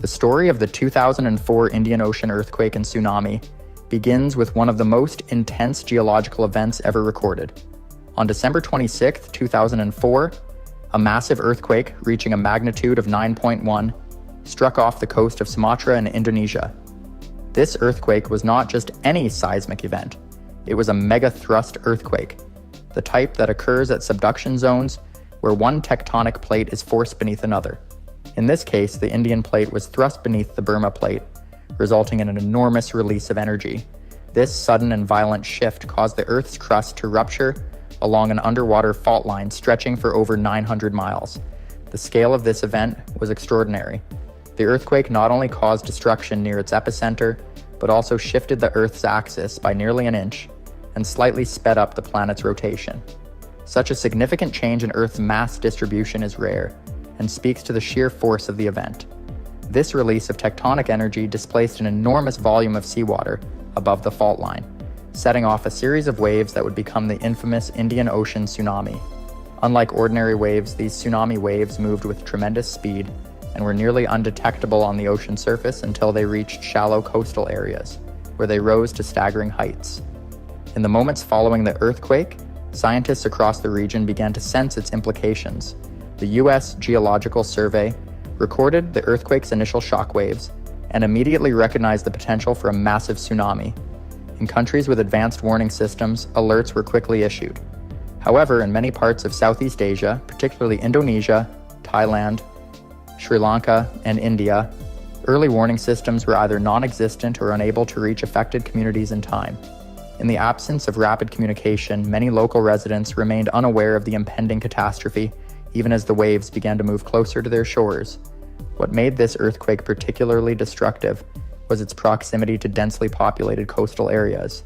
The story of the 2004 Indian Ocean earthquake and tsunami begins with one of the most intense geological events ever recorded. On December 26, 2004, a massive earthquake reaching a magnitude of 9.1 struck off the coast of Sumatra in Indonesia. This earthquake was not just any seismic event. It was a mega-thrust earthquake, the type that occurs at subduction zones where one tectonic plate is forced beneath another. In this case, the Indian plate was thrust beneath the Burma plate, resulting in an enormous release of energy. This sudden and violent shift caused the Earth's crust to rupture along an underwater fault line stretching for over 900 miles. The scale of this event was extraordinary. The earthquake not only caused destruction near its epicenter, but also shifted the Earth's axis by nearly an inch and slightly sped up the planet's rotation. Such a significant change in Earth's mass distribution is rare and speaks to the sheer force of the event. This release of tectonic energy displaced an enormous volume of seawater above the fault line, setting off a series of waves that would become the infamous Indian Ocean tsunami. Unlike ordinary waves, these tsunami waves moved with tremendous speed and were nearly undetectable on the ocean surface until they reached shallow coastal areas, where they rose to staggering heights. In the moments following the earthquake, scientists across the region began to sense its implications. The U.S. Geological Survey recorded the earthquake's initial shockwaves and immediately recognized the potential for a massive tsunami. In countries with advanced warning systems, alerts were quickly issued. However, in many parts of Southeast Asia, particularly Indonesia, Thailand, Sri Lanka, and India, early warning systems were either non-existent or unable to reach affected communities in time. In the absence of rapid communication, many local residents remained unaware of the impending catastrophe, even as the waves began to move closer to their shores. What made this earthquake particularly destructive was its proximity to densely populated coastal areas.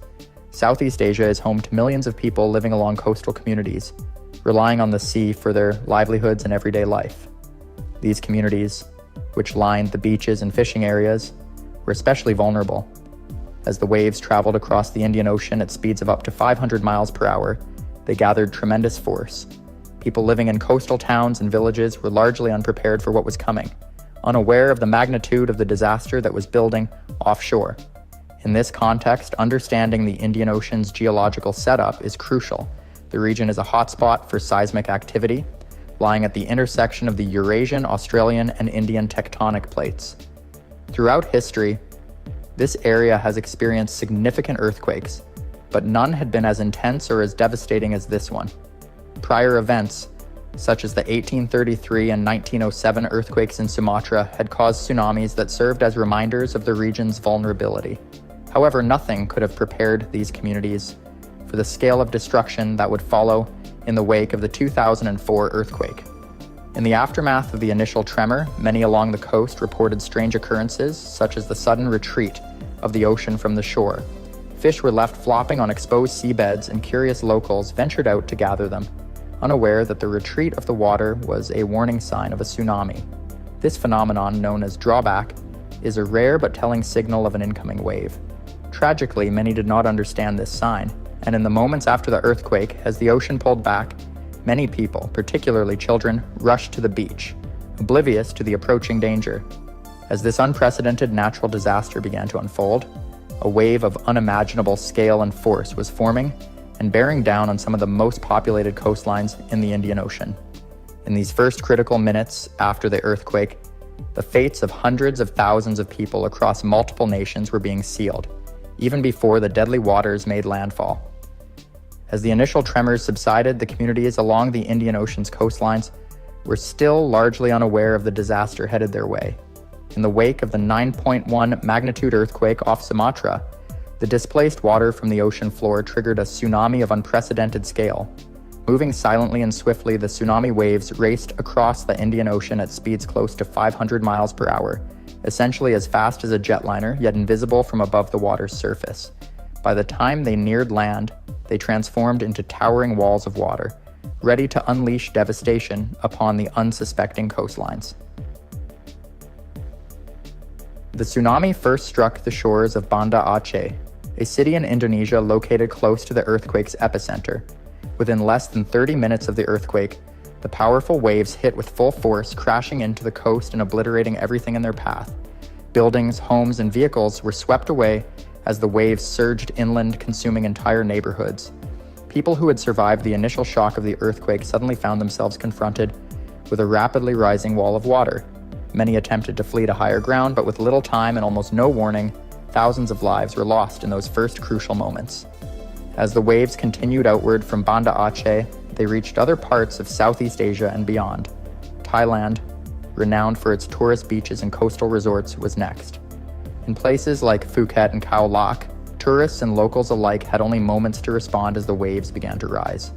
Southeast Asia is home to millions of people living along coastal communities, relying on the sea for their livelihoods and everyday life. These communities, which lined the beaches and fishing areas, were especially vulnerable. As the waves traveled across the Indian Ocean at speeds of up to 500 miles per hour, they gathered tremendous force. People living in coastal towns and villages were largely unprepared for what was coming, unaware of the magnitude of the disaster that was building offshore. In this context, understanding the Indian Ocean's geological setup is crucial. The region is a hotspot for seismic activity, lying at the intersection of the Eurasian, Australian, and Indian tectonic plates. Throughout history, this area has experienced significant earthquakes, but none had been as intense or as devastating as this one. Prior events, such as the 1833 and 1907 earthquakes in Sumatra, had caused tsunamis that served as reminders of the region's vulnerability. However, nothing could have prepared these communities for the scale of destruction that would follow in the wake of the 2004 earthquake. In the aftermath of the initial tremor, many along the coast reported strange occurrences, such as the sudden retreat of the ocean from the shore. Fish were left flopping on exposed seabeds, and curious locals ventured out to gather them, unaware that the retreat of the water was a warning sign of a tsunami. This phenomenon, known as drawback, is a rare but telling signal of an incoming wave. Tragically, many did not understand this sign, and in the moments after the earthquake, as the ocean pulled back, many people, particularly children, rushed to the beach, oblivious to the approaching danger. As this unprecedented natural disaster began to unfold, a wave of unimaginable scale and force was forming and bearing down on some of the most populated coastlines in the Indian Ocean. In these first critical minutes after the earthquake, the fates of hundreds of thousands of people across multiple nations were being sealed, even before the deadly waters made landfall. As the initial tremors subsided, the communities along the Indian Ocean's coastlines were still largely unaware of the disaster headed their way. In the wake of the 9.1 magnitude earthquake off Sumatra, the displaced water from the ocean floor triggered a tsunami of unprecedented scale. Moving silently and swiftly, the tsunami waves raced across the Indian Ocean at speeds close to 500 miles per hour, essentially as fast as a jetliner, yet invisible from above the water's surface. By the time they neared land, they transformed into towering walls of water, ready to unleash devastation upon the unsuspecting coastlines. The tsunami first struck the shores of Banda Aceh, a city in Indonesia located close to the earthquake's epicenter. Within less than 30 minutes of the earthquake, the powerful waves hit with full force, crashing into the coast and obliterating everything in their path. Buildings, homes, and vehicles were swept away as the waves surged inland, consuming entire neighborhoods. People who had survived the initial shock of the earthquake suddenly found themselves confronted with a rapidly rising wall of water. Many attempted to flee to higher ground, but with little time and almost no warning, thousands of lives were lost in those first crucial moments. As the waves continued outward from Banda Aceh, they reached other parts of Southeast Asia and beyond. Thailand, renowned for its tourist beaches and coastal resorts, was next. In places like Phuket and Khao Lak, tourists and locals alike had only moments to respond as the waves began to rise.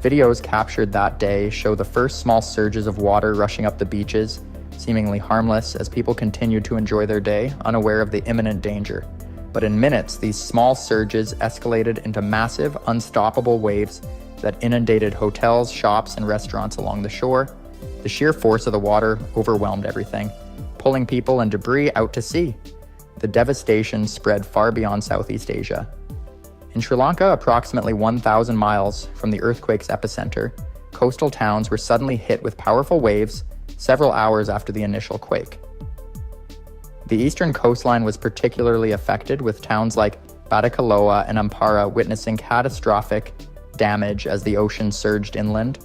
Videos captured that day show the first small surges of water rushing up the beaches, seemingly harmless as people continued to enjoy their day, unaware of the imminent danger. But in minutes, these small surges escalated into massive, unstoppable waves that inundated hotels, shops, and restaurants along the shore. The sheer force of the water overwhelmed everything, pulling people and debris out to sea. The devastation spread far beyond Southeast Asia. In Sri Lanka, approximately 1,000 miles from the earthquake's epicenter, coastal towns were suddenly hit with powerful waves several hours after the initial quake. The eastern coastline was particularly affected, with towns like Batticaloa and Ampara witnessing catastrophic damage as the ocean surged inland.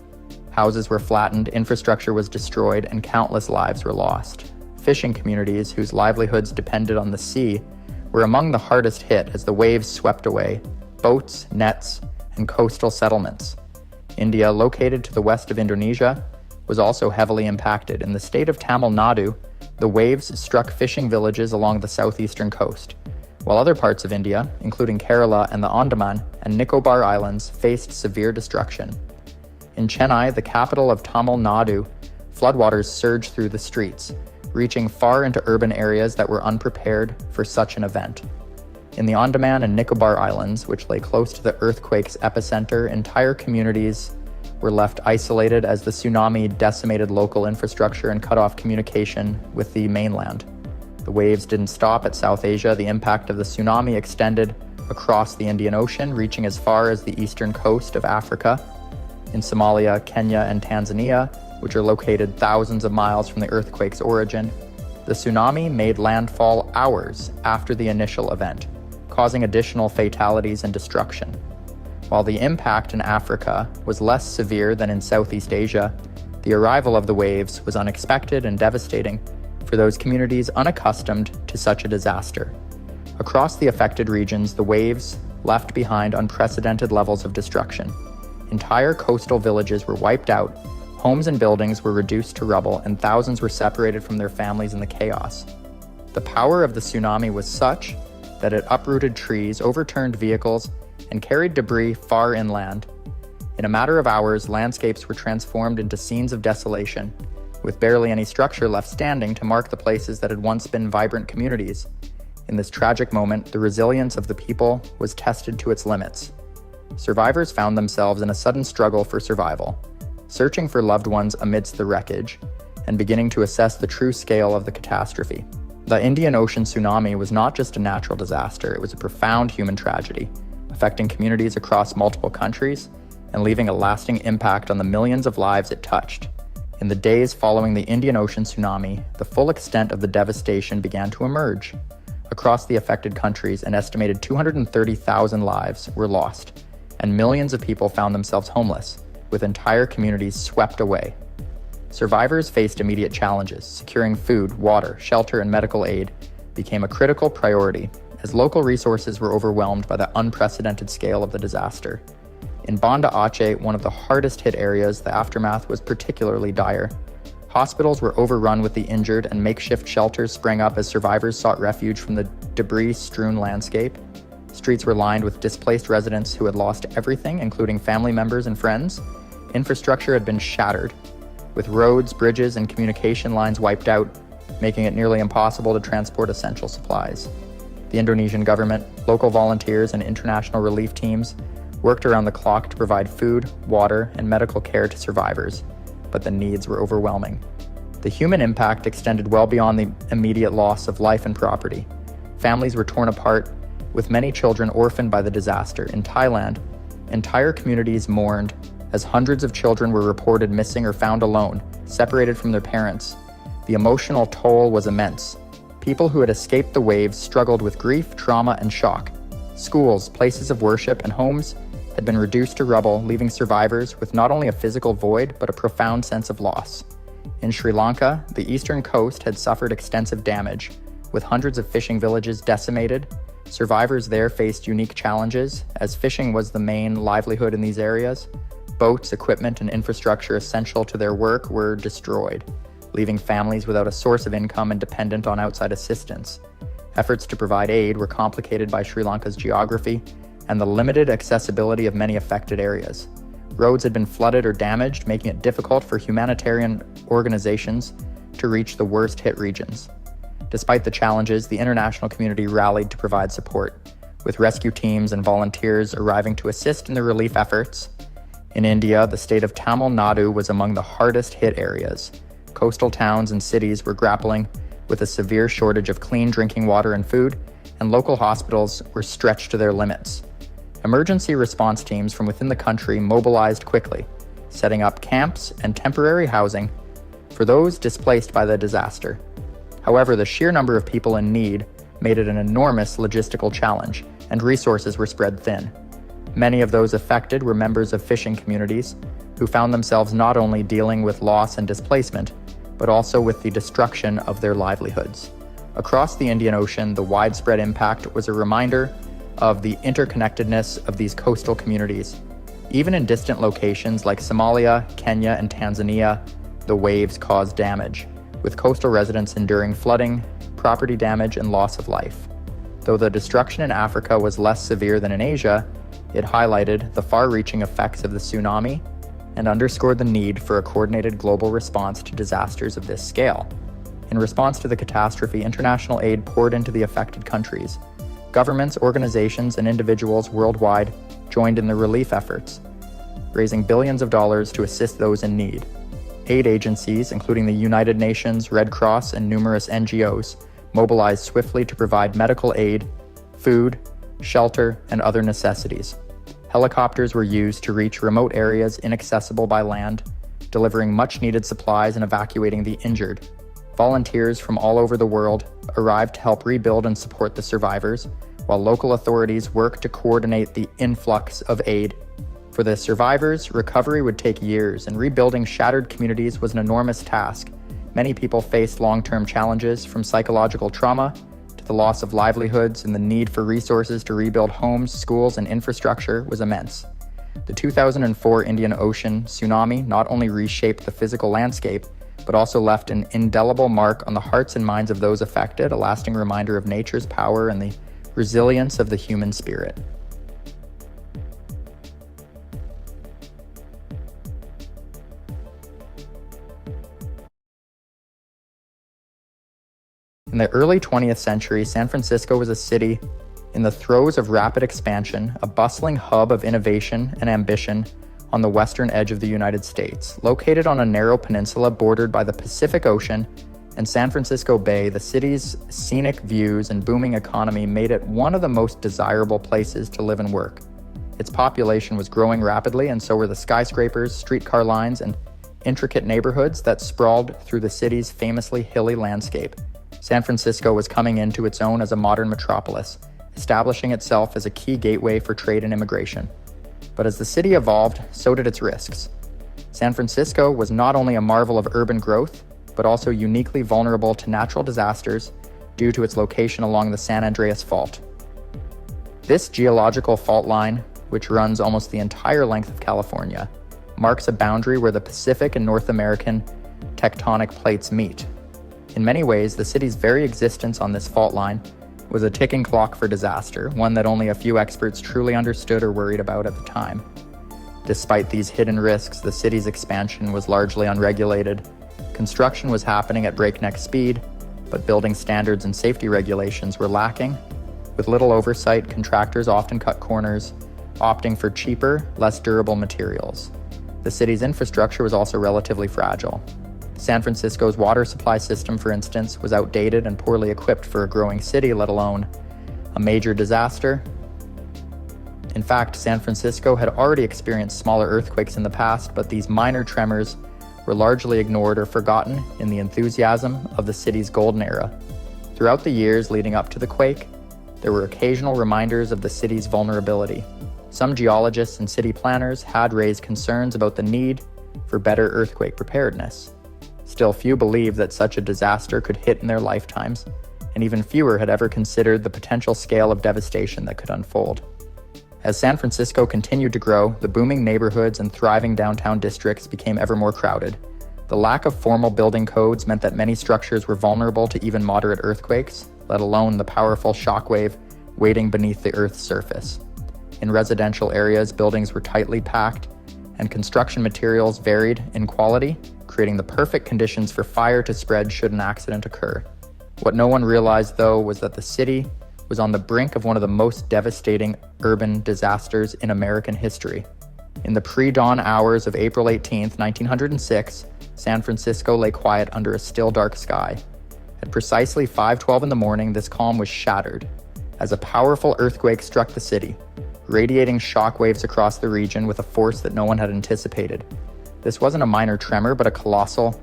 Houses were flattened, infrastructure was destroyed, and countless lives were lost. Fishing communities, whose livelihoods depended on the sea, were among the hardest hit as the waves swept away boats, nets, and coastal settlements. India, located to the west of Indonesia, was also heavily impacted. In the state of Tamil Nadu, the waves struck fishing villages along the southeastern coast, while other parts of India, including Kerala and the Andaman and Nicobar Islands, faced severe destruction. In Chennai, the capital of Tamil Nadu, floodwaters surged through the streets, reaching far into urban areas that were unprepared for such an event. In the Andaman and Nicobar Islands, which lay close to the earthquake's epicenter, entire communities were left isolated as the tsunami decimated local infrastructure and cut off communication with the mainland. The waves didn't stop at South Asia. The impact of the tsunami extended across the Indian Ocean, reaching as far as the eastern coast of Africa. In Somalia, Kenya, and Tanzania, which are located thousands of miles from the earthquake's origin, the tsunami made landfall hours after the initial event, causing additional fatalities and destruction. While the impact in Africa was less severe than in Southeast Asia, the arrival of the waves was unexpected and devastating for those communities unaccustomed to such a disaster. Across the affected regions, the waves left behind unprecedented levels of destruction. Entire coastal villages were wiped out, homes and buildings were reduced to rubble, and thousands were separated from their families in the chaos. The power of the tsunami was such that it uprooted trees, overturned vehicles, and carried debris far inland. In a matter of hours, landscapes were transformed into scenes of desolation, with barely any structure left standing to mark the places that had once been vibrant communities. In this tragic moment, the resilience of the people was tested to its limits. Survivors found themselves in a sudden struggle for survival, searching for loved ones amidst the wreckage, and beginning to assess the true scale of the catastrophe. The Indian Ocean tsunami was not just a natural disaster, it was a profound human tragedy, affecting communities across multiple countries and leaving a lasting impact on the millions of lives it touched. In the days following the Indian Ocean tsunami, the full extent of the devastation began to emerge. Across the affected countries, an estimated 230,000 lives were lost, and millions of people found themselves homeless, with entire communities swept away. Survivors faced immediate challenges. Securing food, water, shelter, and medical aid became a critical priority, as local resources were overwhelmed by the unprecedented scale of the disaster. In Banda Aceh, one of the hardest hit areas, the aftermath was particularly dire. Hospitals were overrun with the injured, and makeshift shelters sprang up as survivors sought refuge from the debris-strewn landscape. Streets were lined with displaced residents who had lost everything, including family members and friends. Infrastructure had been shattered, with roads, bridges, and communication lines wiped out, making it nearly impossible to transport essential supplies. The Indonesian government, local volunteers, and international relief teams worked around the clock to provide food, water, and medical care to survivors, but the needs were overwhelming. The human impact extended well beyond the immediate loss of life and property. Families were torn apart, with many children orphaned by the disaster. In Thailand, entire communities mourned as hundreds of children were reported missing or found alone, separated from their parents. The emotional toll was immense, People who had escaped the waves struggled with grief, trauma, and shock. Schools, places of worship, and homes had been reduced to rubble, leaving survivors with not only a physical void, but a profound sense of loss. In Sri Lanka, the eastern coast had suffered extensive damage, with hundreds of fishing villages decimated. Survivors there faced unique challenges, as fishing was the main livelihood in these areas. Boats, equipment, and infrastructure essential to their work were destroyed, leaving families without a source of income and dependent on outside assistance. Efforts to provide aid were complicated by Sri Lanka's geography and the limited accessibility of many affected areas. Roads had been flooded or damaged, making it difficult for humanitarian organizations to reach the worst-hit regions. Despite the challenges, the international community rallied to provide support, with rescue teams and volunteers arriving to assist in the relief efforts. In India, the state of Tamil Nadu was among the hardest-hit areas. Coastal towns and cities were grappling with a severe shortage of clean drinking water and food, and local hospitals were stretched to their limits. Emergency response teams from within the country mobilized quickly, setting up camps and temporary housing for those displaced by the disaster. However, the sheer number of people in need made it an enormous logistical challenge, and resources were spread thin. Many of those affected were members of fishing communities who found themselves not only dealing with loss and displacement, but also with the destruction of their livelihoods. Across the Indian Ocean, the widespread impact was a reminder of the interconnectedness of these coastal communities. Even in distant locations like Somalia, Kenya, and Tanzania, the waves caused damage, with coastal residents enduring flooding, property damage, and loss of life. Though the destruction in Africa was less severe than in Asia, it highlighted the far-reaching effects of the tsunami and underscored the need for a coordinated global response to disasters of this scale. In response to the catastrophe, international aid poured into the affected countries. Governments, organizations, and individuals worldwide joined in the relief efforts, raising billions of dollars to assist those in need. Aid agencies, including the United Nations, Red Cross, and numerous NGOs, mobilized swiftly to provide medical aid, food, shelter, and other necessities. Helicopters were used to reach remote areas inaccessible by land, delivering much-needed supplies and evacuating the injured. Volunteers from all over the world arrived to help rebuild and support the survivors, while local authorities worked to coordinate the influx of aid. For the survivors, recovery would take years, and rebuilding shattered communities was an enormous task. Many people faced long-term challenges, from psychological trauma to the loss of livelihoods, and the need for resources to rebuild homes, schools, and infrastructure was immense. The 2004 Indian Ocean tsunami not only reshaped the physical landscape, but also left an indelible mark on the hearts and minds of those affected, a lasting reminder of nature's power and the resilience of the human spirit. In the early 20th century, San Francisco was a city in the throes of rapid expansion, a bustling hub of innovation and ambition on the western edge of the United States. Located on a narrow peninsula bordered by the Pacific Ocean and San Francisco Bay, the city's scenic views and booming economy made it one of the most desirable places to live and work. Its population was growing rapidly, and so were the skyscrapers, streetcar lines, and intricate neighborhoods that sprawled through the city's famously hilly landscape. San Francisco was coming into its own as a modern metropolis, establishing itself as a key gateway for trade and immigration. But as the city evolved, so did its risks. San Francisco was not only a marvel of urban growth, but also uniquely vulnerable to natural disasters due to its location along the San Andreas Fault. This geological fault line, which runs almost the entire length of California, marks a boundary where the Pacific and North American tectonic plates meet. In many ways, the city's very existence on this fault line was a ticking clock for disaster, one that only a few experts truly understood or worried about at the time. Despite these hidden risks, the city's expansion was largely unregulated. Construction was happening at breakneck speed, but building standards and safety regulations were lacking. With little oversight, contractors often cut corners, opting for cheaper, less durable materials. The city's infrastructure was also relatively fragile. San Francisco's water supply system, for instance, was outdated and poorly equipped for a growing city, let alone a major disaster. In fact, San Francisco had already experienced smaller earthquakes in the past, but these minor tremors were largely ignored or forgotten in the enthusiasm of the city's golden era. Throughout the years leading up to the quake, there were occasional reminders of the city's vulnerability. Some geologists and city planners had raised concerns about the need for better earthquake preparedness. Still, few believed that such a disaster could hit in their lifetimes, and even fewer had ever considered the potential scale of devastation that could unfold. As San Francisco continued to grow, the booming neighborhoods and thriving downtown districts became ever more crowded. The lack of formal building codes meant that many structures were vulnerable to even moderate earthquakes, let alone the powerful shockwave waiting beneath the Earth's surface. In residential areas, buildings were tightly packed, and construction materials varied in quality, creating the perfect conditions for fire to spread should an accident occur. What no one realized, though, was that the city was on the brink of one of the most devastating urban disasters in American history. In the pre-dawn hours of April 18, 1906, San Francisco lay quiet under a still dark sky. At precisely 5:12 in the morning, this calm was shattered as a powerful earthquake struck the city, radiating shockwaves across the region with a force that no one had anticipated. This wasn't a minor tremor, but a colossal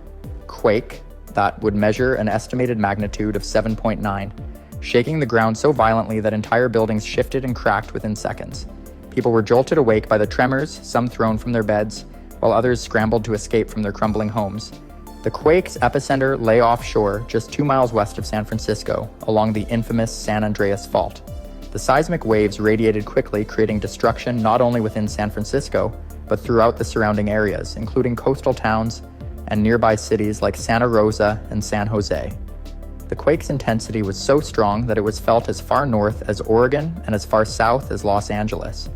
quake that would measure an estimated magnitude of 7.9, shaking the ground so violently that entire buildings shifted and cracked within seconds. People were jolted awake by the tremors, some thrown from their beds, while others scrambled to escape from their crumbling homes. The quake's epicenter lay offshore, just 2 miles west of San Francisco, along the infamous San Andreas Fault. The seismic waves radiated quickly, creating destruction not only within San Francisco, but throughout the surrounding areas, including coastal towns and nearby cities like Santa Rosa and San Jose. The quake's intensity was so strong that it was felt as far north as Oregon and as far south as Los Angeles.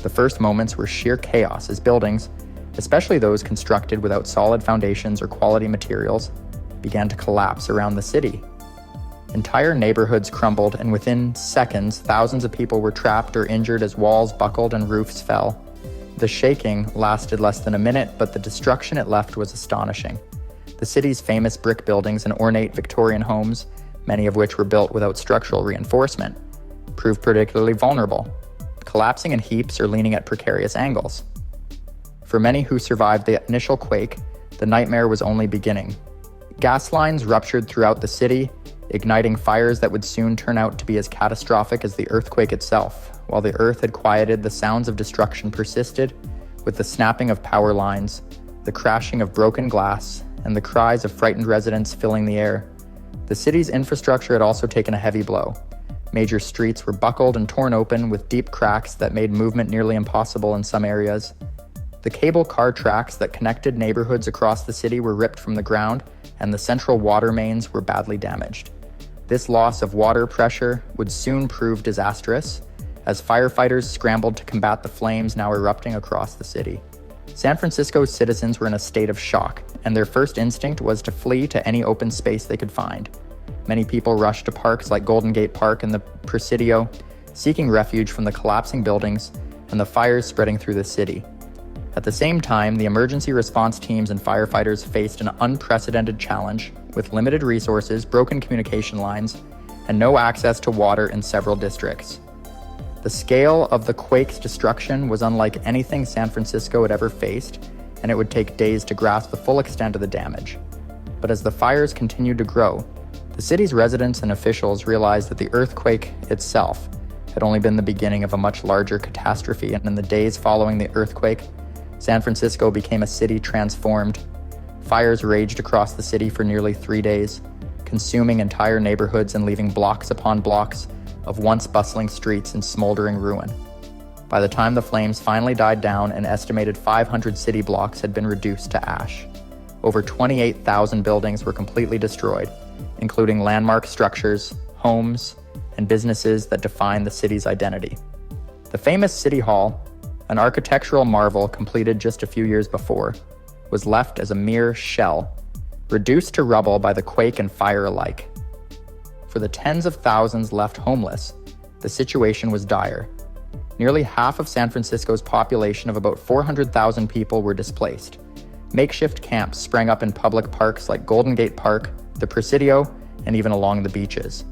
The first moments were sheer chaos as buildings, especially those constructed without solid foundations or quality materials, began to collapse around the city. Entire neighborhoods crumbled, and within seconds, thousands of people were trapped or injured as walls buckled and roofs fell. The shaking lasted less than a minute, but the destruction it left was astonishing. The city's famous brick buildings and ornate Victorian homes, many of which were built without structural reinforcement, proved particularly vulnerable, collapsing in heaps or leaning at precarious angles. For many who survived the initial quake, the nightmare was only beginning. Gas lines ruptured throughout the city, igniting fires that would soon turn out to be as catastrophic as the earthquake itself. While the earth had quieted, the sounds of destruction persisted, with the snapping of power lines, the crashing of broken glass, and the cries of frightened residents filling the air. The city's infrastructure had also taken a heavy blow. Major streets were buckled and torn open, with deep cracks that made movement nearly impossible in some areas. The cable car tracks that connected neighborhoods across the city were ripped from the ground, and the central water mains were badly damaged. This loss of water pressure would soon prove disastrous, as firefighters scrambled to combat the flames now erupting across the city. San Francisco's citizens were in a state of shock, and their first instinct was to flee to any open space they could find. Many people rushed to parks like Golden Gate Park and the Presidio, seeking refuge from the collapsing buildings and the fires spreading through the city. At the same time, the emergency response teams and firefighters faced an unprecedented challenge, with limited resources, broken communication lines, and no access to water in several districts. The scale of the quake's destruction was unlike anything San Francisco had ever faced, and it would take days to grasp the full extent of the damage. But as the fires continued to grow, the city's residents and officials realized that the earthquake itself had only been the beginning of a much larger catastrophe, and in the days following the earthquake, San Francisco became a city transformed. Fires raged across the city for nearly 3 days, consuming entire neighborhoods and leaving blocks upon blocks of once bustling streets in smoldering ruin. By the time the flames finally died down, an estimated 500 city blocks had been reduced to ash. Over 28,000 buildings were completely destroyed, including landmark structures, homes, and businesses that define the city's identity. The famous City Hall, an architectural marvel completed just a few years before, was left as a mere shell, reduced to rubble by the quake and fire alike. For the tens of thousands left homeless, the situation was dire. Nearly half of San Francisco's population of about 400,000 people were displaced. Makeshift camps sprang up in public parks like Golden Gate Park, the Presidio, and even along the beaches.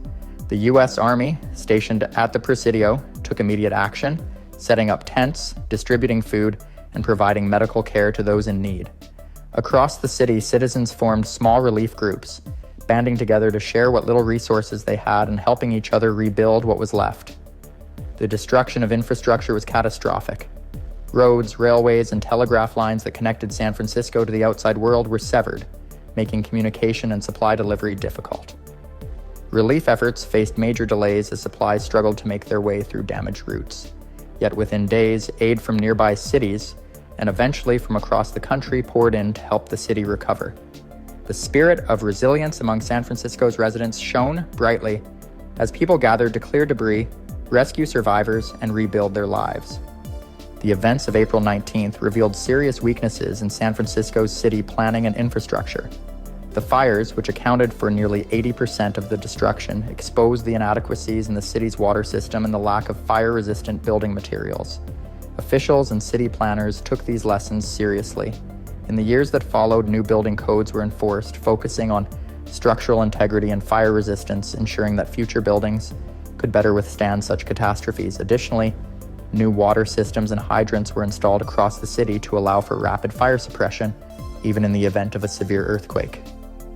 The U.S. Army, stationed at the Presidio, took immediate action, setting up tents, distributing food, and providing medical care to those in need. Across the city, citizens formed small relief groups, banding together to share what little resources they had and helping each other rebuild what was left. The destruction of infrastructure was catastrophic. Roads, railways, and telegraph lines that connected San Francisco to the outside world were severed, making communication and supply delivery difficult. Relief efforts faced major delays as supplies struggled to make their way through damaged routes. Yet within days, aid from nearby cities, and eventually from across the country, poured in to help the city recover. The spirit of resilience among San Francisco's residents shone brightly as people gathered to clear debris, rescue survivors, and rebuild their lives. The events of April 19th revealed serious weaknesses in San Francisco's city planning and infrastructure. The fires, which accounted for nearly 80% of the destruction, exposed the inadequacies in the city's water system and the lack of fire-resistant building materials. Officials and city planners took these lessons seriously. In the years that followed, new building codes were enforced, focusing on structural integrity and fire resistance, ensuring that future buildings could better withstand such catastrophes. Additionally, new water systems and hydrants were installed across the city to allow for rapid fire suppression, even in the event of a severe earthquake.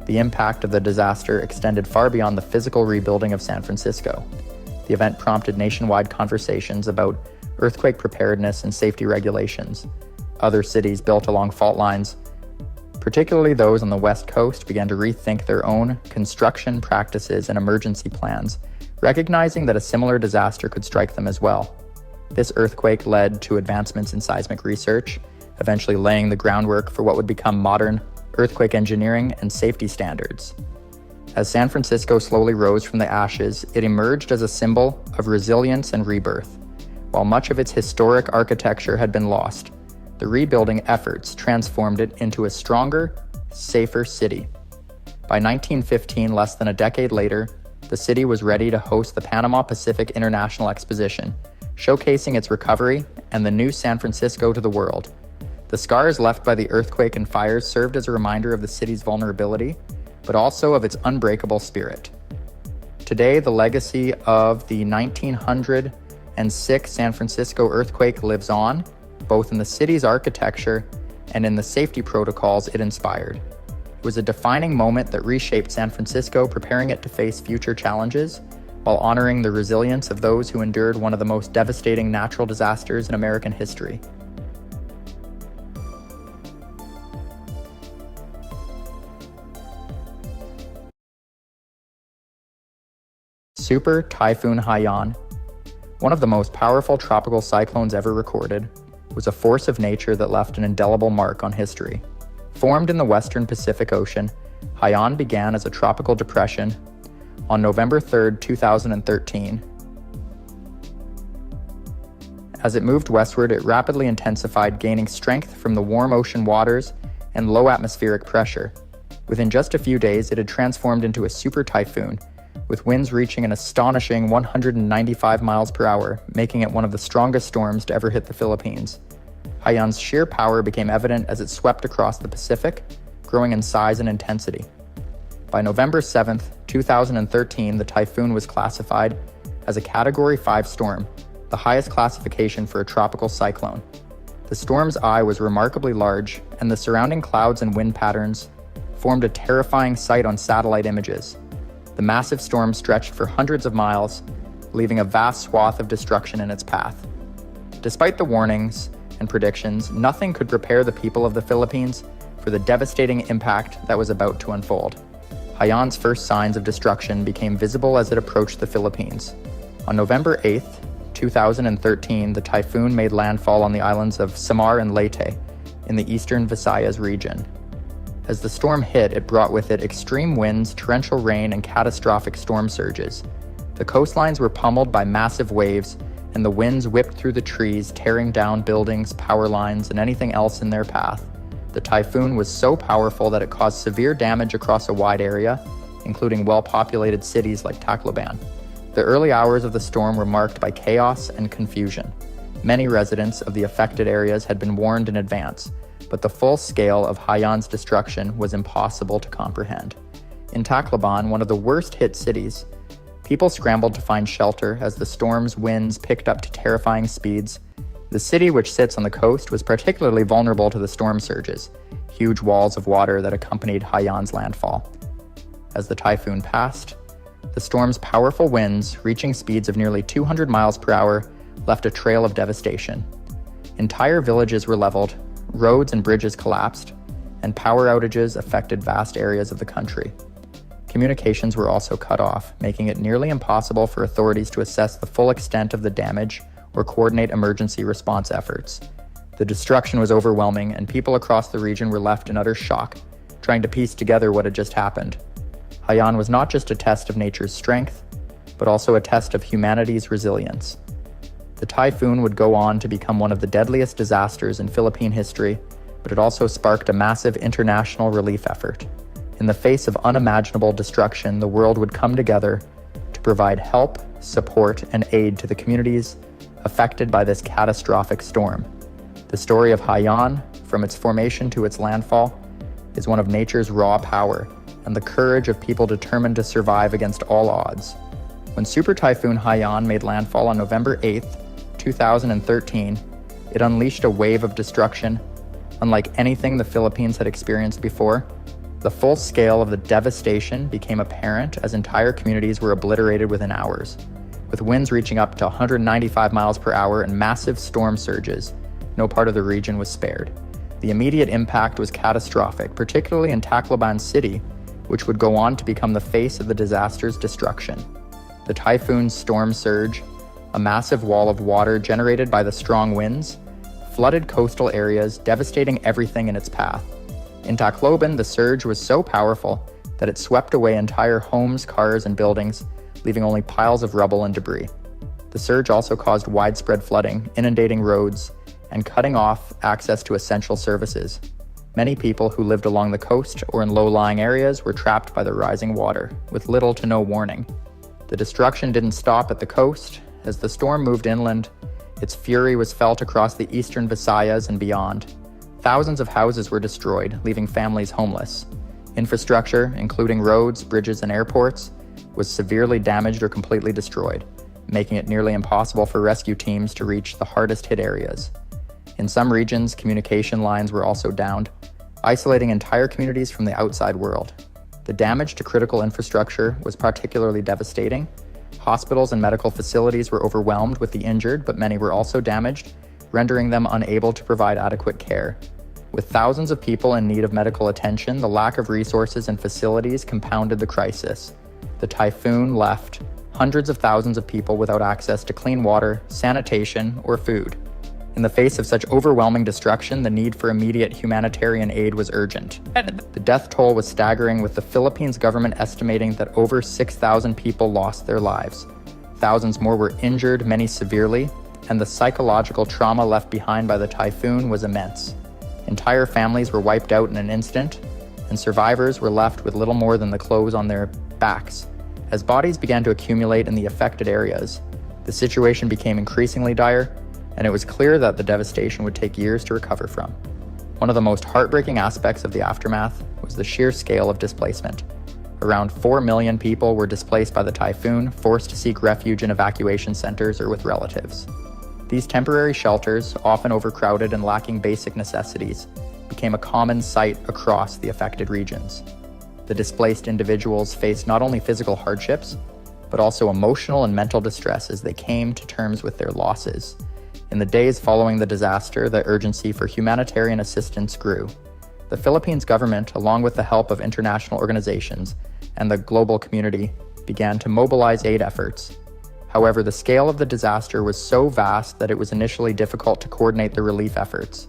The impact of the disaster extended far beyond the physical rebuilding of San Francisco. The event prompted nationwide conversations about earthquake preparedness and safety regulations. Other cities built along fault lines, particularly those on the West Coast, began to rethink their own construction practices and emergency plans, recognizing that a similar disaster could strike them as well. This earthquake led to advancements in seismic research, eventually laying the groundwork for what would become modern earthquake engineering and safety standards. As San Francisco slowly rose from the ashes, it emerged as a symbol of resilience and rebirth. While much of its historic architecture had been lost, the rebuilding efforts transformed it into a stronger, safer city. By 1915, less than a decade later, the city was ready to host the Panama Pacific International Exposition, showcasing its recovery and the new San Francisco to the world. The scars left by the earthquake and fires served as a reminder of the city's vulnerability, but also of its unbreakable spirit. Today, the legacy of the 1906 San Francisco earthquake lives on, both in the city's architecture and in the safety protocols it inspired. It was a defining moment that reshaped San Francisco, preparing it to face future challenges, while honoring the resilience of those who endured one of the most devastating natural disasters in American history. Super Typhoon Haiyan, one of the most powerful tropical cyclones ever recorded, was a force of nature that left an indelible mark on history. Formed in the western Pacific Ocean, Haiyan began as a tropical depression on November 3, 2013. As it moved westward, it rapidly intensified, gaining strength from the warm ocean waters and low atmospheric pressure. Within just a few days, it had transformed into a super typhoon, with winds reaching an astonishing 195 miles per hour, making it one of the strongest storms to ever hit the Philippines. Haiyan's sheer power became evident as it swept across the Pacific, growing in size and intensity. By November 7, 2013, the typhoon was classified as a Category 5 storm, the highest classification for a tropical cyclone. The storm's eye was remarkably large, and the surrounding clouds and wind patterns formed a terrifying sight on satellite images. The massive storm stretched for hundreds of miles, leaving a vast swath of destruction in its path. Despite the warnings and predictions, nothing could prepare the people of the Philippines for the devastating impact that was about to unfold. Haiyan's first signs of destruction became visible as it approached the Philippines. On November 8, 2013, the typhoon made landfall on the islands of Samar and Leyte in the eastern Visayas region. As the storm hit, it brought with it extreme winds, torrential rain, and catastrophic storm surges. The coastlines were pummeled by massive waves, and the winds whipped through the trees, tearing down buildings, power lines, and anything else in their path. The typhoon was so powerful that it caused severe damage across a wide area, including well-populated cities like Tacloban. The early hours of the storm were marked by chaos and confusion. Many residents of the affected areas had been warned in advance, but the full scale of Haiyan's destruction was impossible to comprehend. In Tacloban, one of the worst-hit cities, people scrambled to find shelter as the storm's winds picked up to terrifying speeds. The city, which sits on the coast, was particularly vulnerable to the storm surges, huge walls of water that accompanied Haiyan's landfall. As the typhoon passed, the storm's powerful winds, reaching speeds of nearly 200 miles per hour, left a trail of devastation. Entire villages were leveled, roads and bridges collapsed, and power outages affected vast areas of the country. Communications were also cut off, making it nearly impossible for authorities to assess the full extent of the damage or coordinate emergency response efforts. The destruction was overwhelming, and people across the region were left in utter shock, trying to piece together what had just happened. Haiyan was not just a test of nature's strength, but also a test of humanity's resilience. The typhoon would go on to become one of the deadliest disasters in Philippine history, but it also sparked a massive international relief effort. In the face of unimaginable destruction, the world would come together to provide help, support, and aid to the communities affected by this catastrophic storm. The story of Haiyan, from its formation to its landfall, is one of nature's raw power and the courage of people determined to survive against all odds. When Super Typhoon Haiyan made landfall on November 8, 2013, it unleashed a wave of destruction unlike anything the Philippines had experienced before. The full scale of the devastation became apparent as entire communities were obliterated within hours. With winds reaching up to 195 miles per hour and massive storm surges, no part of the region was spared. The immediate impact was catastrophic, particularly in Tacloban City, which would go on to become the face of the disaster's destruction. The typhoon's storm surge, a massive wall of water generated by the strong winds, flooded coastal areas, devastating everything in its path. In Tacloban, the surge was so powerful that it swept away entire homes, cars, and buildings, leaving only piles of rubble and debris. The surge also caused widespread flooding, inundating roads, and cutting off access to essential services. Many people who lived along the coast or in low-lying areas were trapped by the rising water, with little to no warning. The destruction didn't stop at the coast. As the storm moved inland, its fury was felt across the eastern Visayas and beyond. Thousands of houses were destroyed, leaving families homeless. Infrastructure, including roads, bridges, and airports, was severely damaged or completely destroyed, making it nearly impossible for rescue teams to reach the hardest-hit areas. In some regions, communication lines were also downed, isolating entire communities from the outside world. The damage to critical infrastructure was particularly devastating. Hospitals and medical facilities were overwhelmed with the injured, but many were also damaged, rendering them unable to provide adequate care. With thousands of people in need of medical attention, the lack of resources and facilities compounded the crisis. The typhoon left hundreds of thousands of people without access to clean water, sanitation, or food. In the face of such overwhelming destruction, the need for immediate humanitarian aid was urgent. The death toll was staggering, with the Philippines government estimating that over 6,000 people lost their lives. Thousands more were injured, many severely, and the psychological trauma left behind by the typhoon was immense. Entire families were wiped out in an instant, and survivors were left with little more than the clothes on their backs. As bodies began to accumulate in the affected areas, the situation became increasingly dire, and it was clear that the devastation would take years to recover from. One of the most heartbreaking aspects of the aftermath was the sheer scale of displacement. Around 4 million people were displaced by the typhoon, forced to seek refuge in evacuation centers or with relatives. These temporary shelters, often overcrowded and lacking basic necessities, became a common sight across the affected regions. The displaced individuals faced not only physical hardships, but also emotional and mental distress as they came to terms with their losses. In the days following the disaster, the urgency for humanitarian assistance grew. The Philippines government, along with the help of international organizations and the global community, began to mobilize aid efforts. However, the scale of the disaster was so vast that it was initially difficult to coordinate the relief efforts.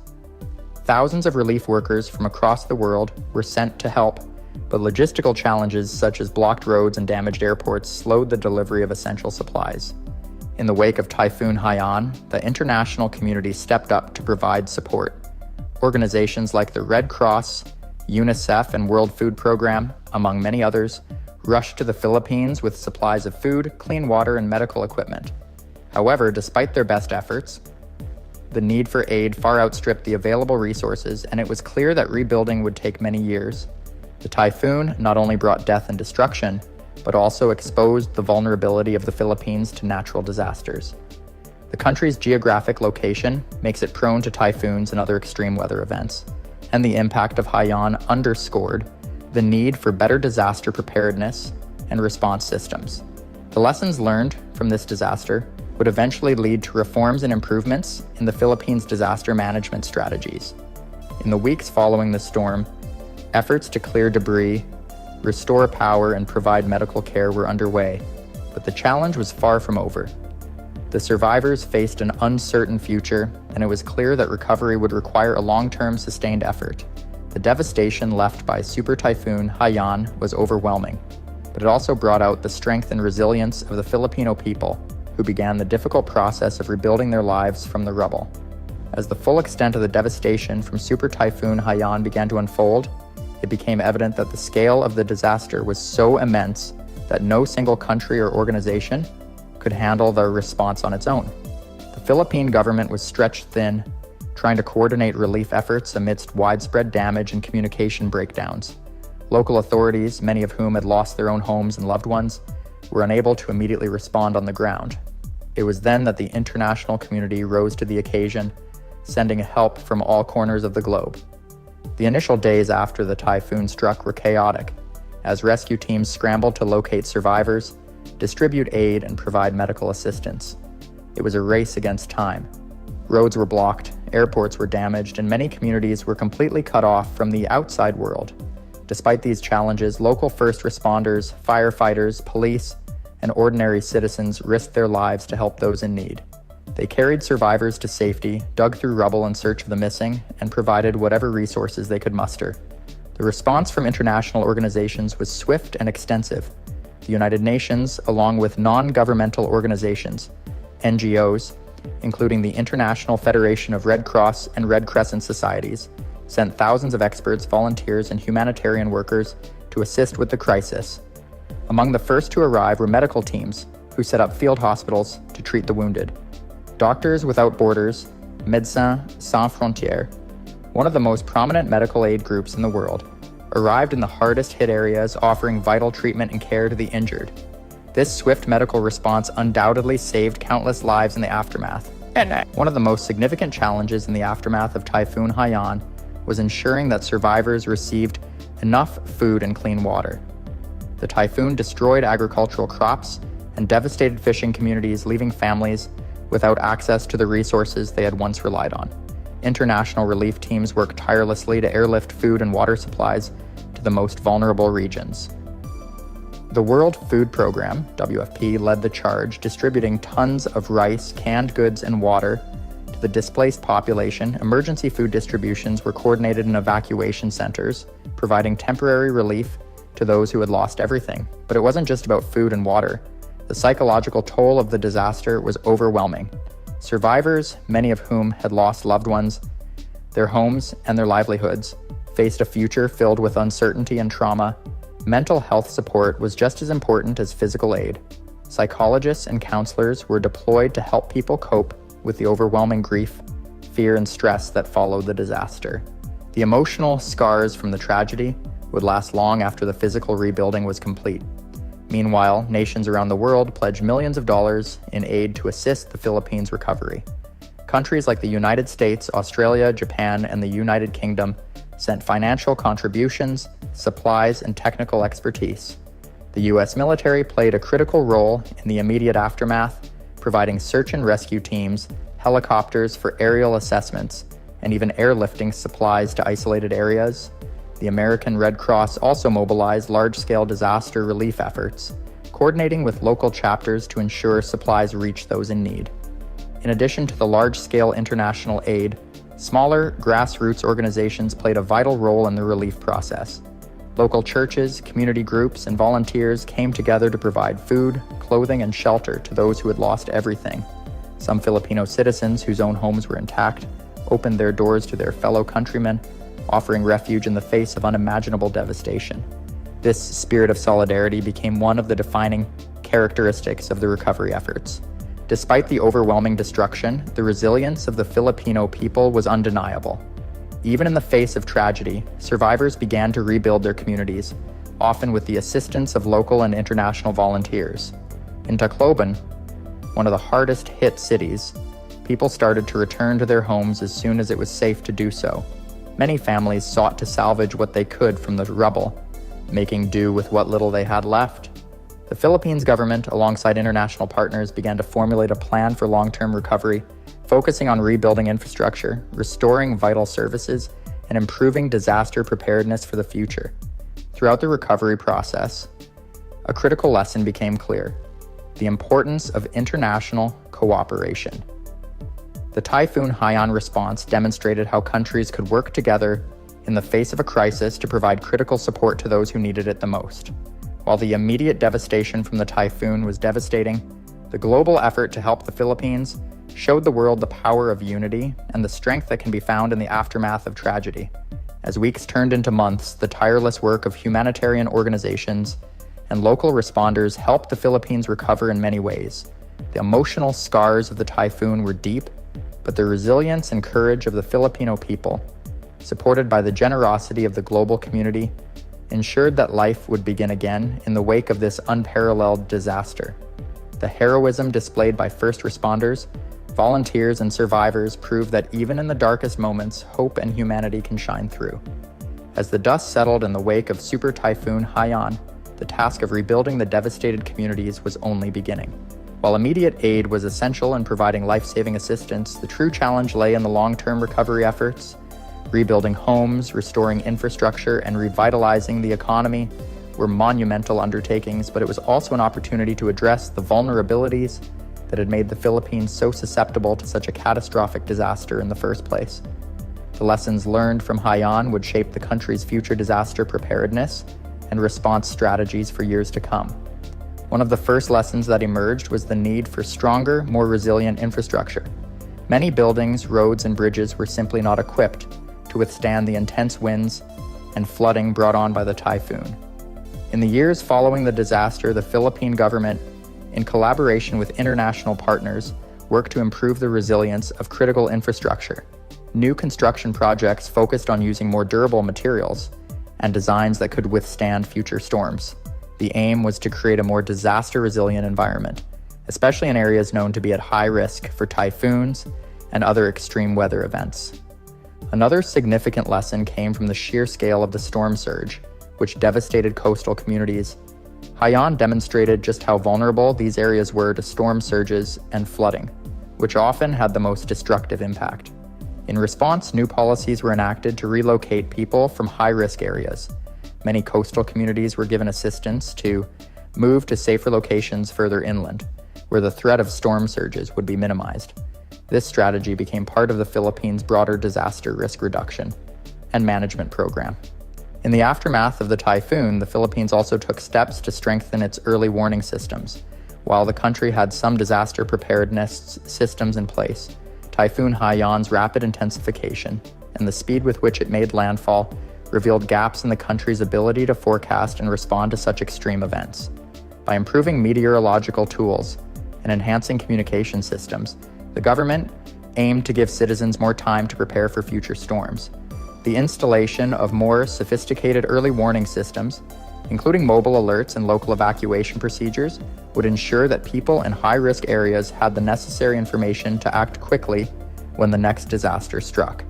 Thousands of relief workers from across the world were sent to help, but logistical challenges such as blocked roads and damaged airports slowed the delivery of essential supplies. In the wake of Typhoon Haiyan, the international community stepped up to provide support. Organizations like the Red Cross, UNICEF, and World Food Program, among many others, rushed to the Philippines with supplies of food, clean water, and medical equipment. However, despite their best efforts, the need for aid far outstripped the available resources, and it was clear that rebuilding would take many years. The typhoon not only brought death and destruction, but also exposed the vulnerability of the Philippines to natural disasters. The country's geographic location makes it prone to typhoons and other extreme weather events, and the impact of Haiyan underscored the need for better disaster preparedness and response systems. The lessons learned from this disaster would eventually lead to reforms and improvements in the Philippines' disaster management strategies. In the weeks following the storm, efforts to clear debris, restore power, and provide medical care were underway, but the challenge was far from over. The survivors faced an uncertain future, and it was clear that recovery would require a long-term, sustained effort. The devastation left by Super Typhoon Haiyan was overwhelming, but it also brought out the strength and resilience of the Filipino people, who began the difficult process of rebuilding their lives from the rubble. As the full extent of the devastation from Super Typhoon Haiyan began to unfold, it became evident that the scale of the disaster was so immense that no single country or organization could handle the response on its own. The Philippine government was stretched thin, trying to coordinate relief efforts amidst widespread damage and communication breakdowns. Local authorities, many of whom had lost their own homes and loved ones, were unable to immediately respond on the ground. It was then that the international community rose to the occasion, sending help from all corners of the globe. The initial days after the typhoon struck were chaotic, as rescue teams scrambled to locate survivors, distribute aid, and provide medical assistance. It was a race against time. Roads were blocked, airports were damaged, and many communities were completely cut off from the outside world. Despite these challenges, local first responders, firefighters, police, and ordinary citizens risked their lives to help those in need. They carried survivors to safety, dug through rubble in search of the missing, and provided whatever resources they could muster. The response from international organizations was swift and extensive. The United Nations, along with non-governmental organizations, NGOs, including the International Federation of Red Cross and Red Crescent Societies, sent thousands of experts, volunteers, and humanitarian workers to assist with the crisis. Among the first to arrive were medical teams, who set up field hospitals to treat the wounded. Doctors Without Borders, Médecins Sans Frontières, one of the most prominent medical aid groups in the world, arrived in the hardest-hit areas, offering vital treatment and care to the injured. This swift medical response undoubtedly saved countless lives in the aftermath. One of the most significant challenges in the aftermath of Typhoon Haiyan was ensuring that survivors received enough food and clean water. The typhoon destroyed agricultural crops and devastated fishing communities, leaving families without access to the resources they had once relied on. International relief teams worked tirelessly to airlift food and water supplies to the most vulnerable regions. The World Food Programme, WFP, led the charge, distributing tons of rice, canned goods, and water to the displaced population. Emergency food distributions were coordinated in evacuation centers, providing temporary relief to those who had lost everything. But it wasn't just about food and water. The psychological toll of the disaster was overwhelming. Survivors, many of whom had lost loved ones, their homes, and their livelihoods, faced a future filled with uncertainty and trauma. Mental health support was just as important as physical aid. Psychologists and counselors were deployed to help people cope with the overwhelming grief, fear, and stress that followed the disaster. The emotional scars from the tragedy would last long after the physical rebuilding was complete. Meanwhile, nations around the world pledged millions of dollars in aid to assist the Philippines' recovery. Countries like the United States, Australia, Japan, and the United Kingdom sent financial contributions, supplies, and technical expertise. The U.S. military played a critical role in the immediate aftermath, providing search and rescue teams, helicopters for aerial assessments, and even airlifting supplies to isolated areas. The American Red Cross also mobilized large-scale disaster relief efforts, coordinating with local chapters to ensure supplies reach those in need. In addition to the large-scale international aid, smaller grassroots organizations played a vital role in the relief process. Local churches, community groups, and volunteers came together to provide food, clothing, and shelter to those who had lost everything. Some Filipino citizens whose own homes were intact opened their doors to their fellow countrymen, offering refuge in the face of unimaginable devastation. This spirit of solidarity became one of the defining characteristics of the recovery efforts. Despite the overwhelming destruction, the resilience of the Filipino people was undeniable. Even in the face of tragedy, survivors began to rebuild their communities, often with the assistance of local and international volunteers. In Tacloban, one of the hardest-hit cities, people started to return to their homes as soon as it was safe to do so. Many families sought to salvage what they could from the rubble, making do with what little they had left. The Philippines government, alongside international partners, began to formulate a plan for long-term recovery, focusing on rebuilding infrastructure, restoring vital services, and improving disaster preparedness for the future. Throughout the recovery process, a critical lesson became clear: the importance of international cooperation. The Typhoon Haiyan response demonstrated how countries could work together in the face of a crisis to provide critical support to those who needed it the most. While the immediate devastation from the typhoon was devastating, the global effort to help the Philippines showed the world the power of unity and the strength that can be found in the aftermath of tragedy. As weeks turned into months, the tireless work of humanitarian organizations and local responders helped the Philippines recover in many ways. The emotional scars of the typhoon were deep, but the resilience and courage of the Filipino people, supported by the generosity of the global community, ensured that life would begin again in the wake of this unparalleled disaster. The heroism displayed by first responders, volunteers, and survivors proved that even in the darkest moments, hope and humanity can shine through. As the dust settled in the wake of Super Typhoon Haiyan, the task of rebuilding the devastated communities was only beginning. While immediate aid was essential in providing life-saving assistance, the true challenge lay in the long-term recovery efforts. Rebuilding homes, restoring infrastructure, and revitalizing the economy were monumental undertakings, but it was also an opportunity to address the vulnerabilities that had made the Philippines so susceptible to such a catastrophic disaster in the first place. The lessons learned from Haiyan would shape the country's future disaster preparedness and response strategies for years to come. One of the first lessons that emerged was the need for stronger, more resilient infrastructure. Many buildings, roads, and bridges were simply not equipped to withstand the intense winds and flooding brought on by the typhoon. In the years following the disaster, the Philippine government, in collaboration with international partners, worked to improve the resilience of critical infrastructure. New construction projects focused on using more durable materials and designs that could withstand future storms. The aim was to create a more disaster-resilient environment, especially in areas known to be at high risk for typhoons and other extreme weather events. Another significant lesson came from the sheer scale of the storm surge, which devastated coastal communities. Haiyan demonstrated just how vulnerable these areas were to storm surges and flooding, which often had the most destructive impact. In response, new policies were enacted to relocate people from high-risk areas. Many coastal communities were given assistance to move to safer locations further inland, where the threat of storm surges would be minimized. This strategy became part of the Philippines' broader disaster risk reduction and management program. In the aftermath of the typhoon, the Philippines also took steps to strengthen its early warning systems. While the country had some disaster preparedness systems in place, Typhoon Haiyan's rapid intensification and the speed with which it made landfall revealed gaps in the country's ability to forecast and respond to such extreme events. By improving meteorological tools and enhancing communication systems, the government aimed to give citizens more time to prepare for future storms. The installation of more sophisticated early warning systems, including mobile alerts and local evacuation procedures, would ensure that people in high-risk areas had the necessary information to act quickly when the next disaster struck.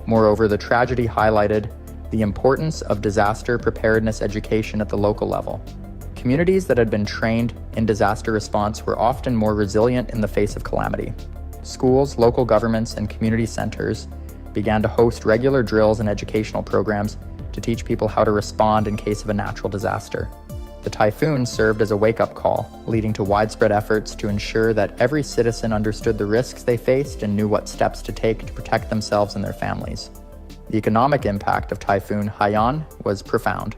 Moreover, the tragedy highlighted the importance of disaster preparedness education at the local level. Communities that had been trained in disaster response were often more resilient in the face of calamity. Schools, local governments, and community centers began to host regular drills and educational programs to teach people how to respond in case of a natural disaster. The typhoon served as a wake-up call, leading to widespread efforts to ensure that every citizen understood the risks they faced and knew what steps to take to protect themselves and their families. The economic impact of Typhoon Haiyan was profound.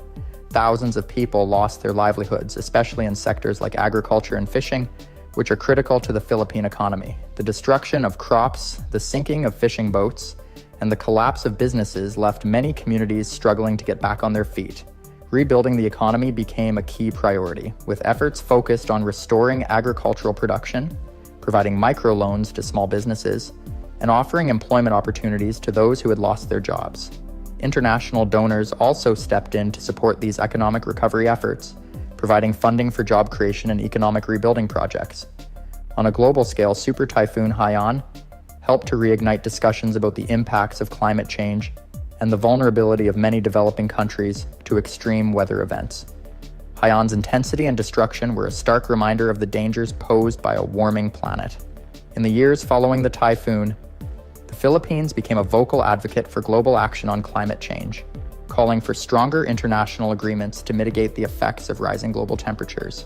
Thousands of people lost their livelihoods, especially in sectors like agriculture and fishing, which are critical to the Philippine economy. The destruction of crops, the sinking of fishing boats, and the collapse of businesses left many communities struggling to get back on their feet. Rebuilding the economy became a key priority, with efforts focused on restoring agricultural production, providing microloans to small businesses, and offering employment opportunities to those who had lost their jobs. International donors also stepped in to support these economic recovery efforts, providing funding for job creation and economic rebuilding projects. On a global scale, Super Typhoon Haiyan helped to reignite discussions about the impacts of climate change and the vulnerability of many developing countries to extreme weather events. Haiyan's intensity and destruction were a stark reminder of the dangers posed by a warming planet. In the years following the typhoon, the Philippines became a vocal advocate for global action on climate change, calling for stronger international agreements to mitigate the effects of rising global temperatures.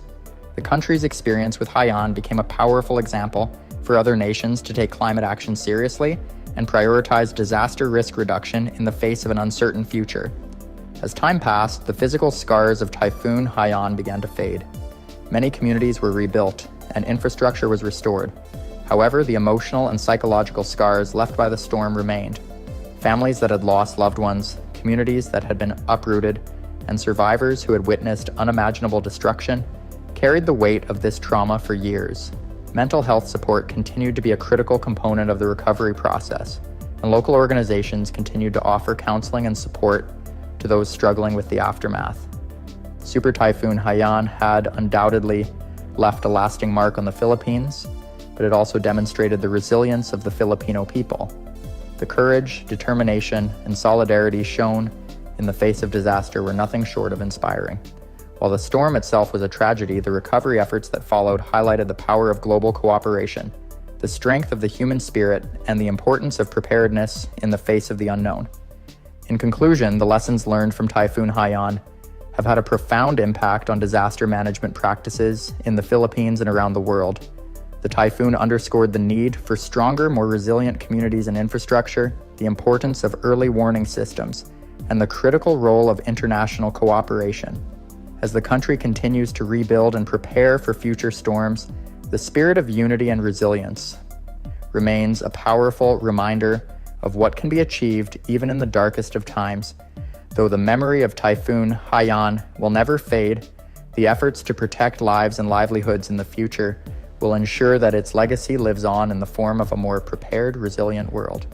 The country's experience with Haiyan became a powerful example for other nations to take climate action seriously and prioritize disaster risk reduction in the face of an uncertain future. As time passed, the physical scars of Typhoon Haiyan began to fade. Many communities were rebuilt, and infrastructure was restored. However, the emotional and psychological scars left by the storm remained. Families that had lost loved ones, communities that had been uprooted, and survivors who had witnessed unimaginable destruction carried the weight of this trauma for years. Mental health support continued to be a critical component of the recovery process, and local organizations continued to offer counseling and support to those struggling with the aftermath. Super Typhoon Haiyan had undoubtedly left a lasting mark on the Philippines, but it also demonstrated the resilience of the Filipino people. The courage, determination, and solidarity shown in the face of disaster were nothing short of inspiring. While the storm itself was a tragedy, the recovery efforts that followed highlighted the power of global cooperation, the strength of the human spirit, and the importance of preparedness in the face of the unknown. In conclusion, the lessons learned from Typhoon Haiyan have had a profound impact on disaster management practices in the Philippines and around the world. The typhoon underscored the need for stronger, more resilient communities and infrastructure, the importance of early warning systems, and the critical role of international cooperation. As the country continues to rebuild and prepare for future storms, the spirit of unity and resilience remains a powerful reminder of what can be achieved even in the darkest of times. Though the memory of Typhoon Haiyan will never fade, the efforts to protect lives and livelihoods in the future will ensure that its legacy lives on in the form of a more prepared, resilient world.